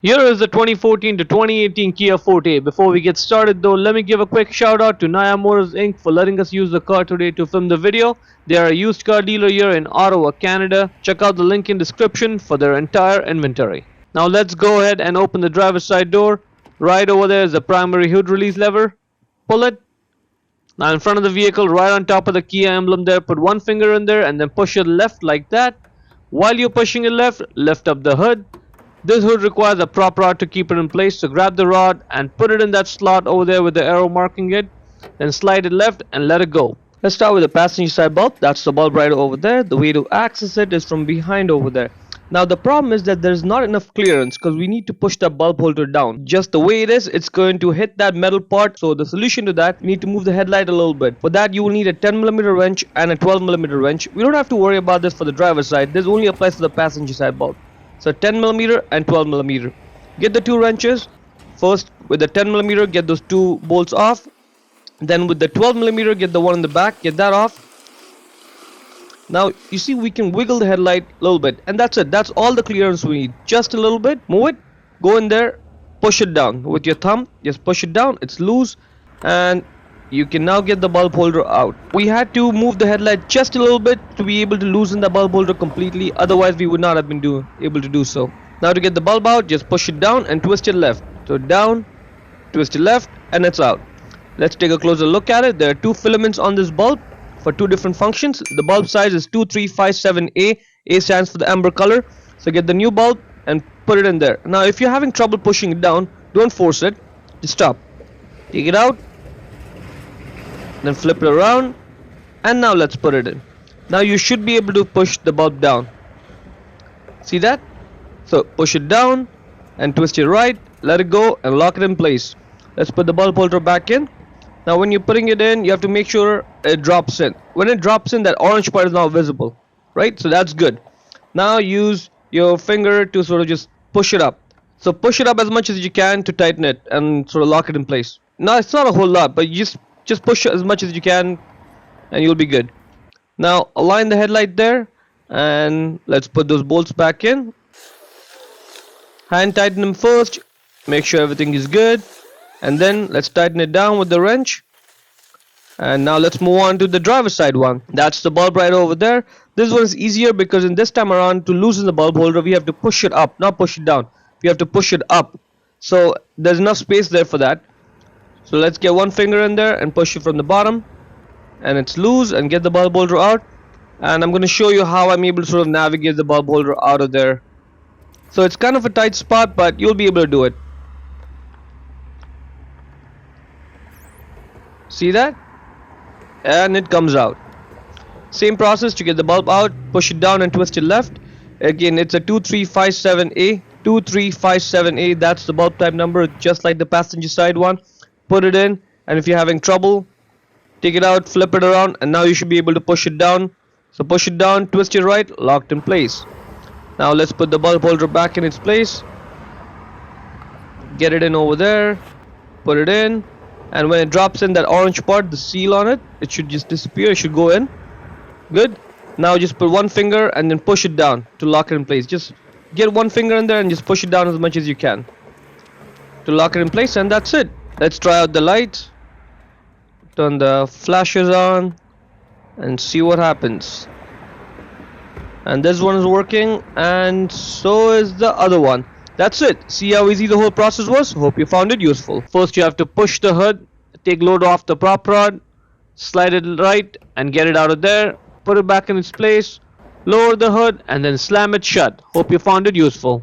Here is the 2014 to 2018 Kia Forte. Before we get started though, let me give a quick shout out to Naya Motors Inc. for letting us use the car today to film the video. They are a used car dealer here in Ottawa, Canada. Check out the link in description for their entire inventory. Now let's go ahead and open the driver's side door. Right over there is the primary hood release lever. Pull it. Now in front of the vehicle, right on top of the Kia emblem there, put one finger in there and then push it left like that. While you're pushing it left, lift up the hood. This hood requires a prop rod to keep it in place, so grab the rod and put it in that slot over there with the arrow marking it. Then slide it left and let it go. Let's start with the passenger side bulb. That's the bulb right over there. The way to access it is from behind over there. Now the problem is that there's not enough clearance because we need to push the bulb holder down. Just the way it is, it's going to hit that metal part. So the solution to that, you need to move the headlight a little bit. For that you will need a 10mm wrench and a 12mm wrench. We don't have to worry about this for the driver's side. This only applies to the passenger side bulb. So 10mm and 12mm. Get the two wrenches. First with the 10mm, get those two bolts off. Then with the 12mm, get the one in the back, get that off. Now you see we can wiggle the headlight a little bit, and that's it. That's all the clearance we need. Just a little bit. Move it. Go in there. Push it down with your thumb. Just push it down. It's loose, and you can now get the bulb holder out. We had to move the headlight just a little bit to be able to loosen the bulb holder completely. Otherwise we would not have been able to do so. Now to get the bulb out, just push it down and twist it left. So down, twist it left, and it's out. Let's take a closer look at it. There are two filaments on this bulb for two different functions. The bulb size is 2357A. A stands for the amber color. So get the new bulb and put it in there. Now if you're having trouble pushing it down, don't force it. Just stop. Take it out. Then flip it around, and now let's put it in. Now you should be able to push the bulb down. See that? So push it down and twist it right, let it go and lock it in place. Let's put the bulb holder back in. Now when you're putting it in, you have to make sure it drops in. When it drops in, that orange part is now visible, right? So that's good. Now use your finger to sort of just push it up. So push it up as much as you can to tighten it and sort of lock it in place. Now it's not a whole lot, but you just push as much as you can and you'll be good. Now align the headlight there, and let's put those bolts back in. Hand tighten them first, make sure everything is good, and then let's tighten it down with the wrench. And now let's move on to the driver's side one. That's the bulb right over there. This one is easier because in this time around, to loosen the bulb holder we have to push it up, not push it down. We have to push it up, so there's enough space there for that. So let's get one finger in there and push it from the bottom, and it's loose, and get the bulb holder out. And I'm going to show you how I'm able to sort of navigate the bulb holder out of there. So it's kind of a tight spot, but you'll be able to do it. See that? And it comes out. Same process to get the bulb out. Push it down and twist it left. Again, it's a 2357A. 2357A, that's the bulb type number, just like the passenger side one. Put it in, and if you're having trouble, take it out, flip it around, and now you should be able to push it down. So push it down, twist it right, locked in place. Now let's put the bulb holder back in its place. Get it in over there, put it in, and when it drops in, that orange part, the seal on it, it should just disappear. It should go in. Good. Now just put one finger and then push it down to lock it in place. Just get one finger in there and just push it down as much as you can to lock it in place, and that's it. Let's try out the lights, turn the flashes on, and see what happens. And this one is working, and so is the other one. That's it. See how easy the whole process was? Hope you found it useful. First you have to push the hood, take load off the prop rod, slide it right and get it out of there, put it back in its place, lower the hood, and then slam it shut. Hope you found it useful.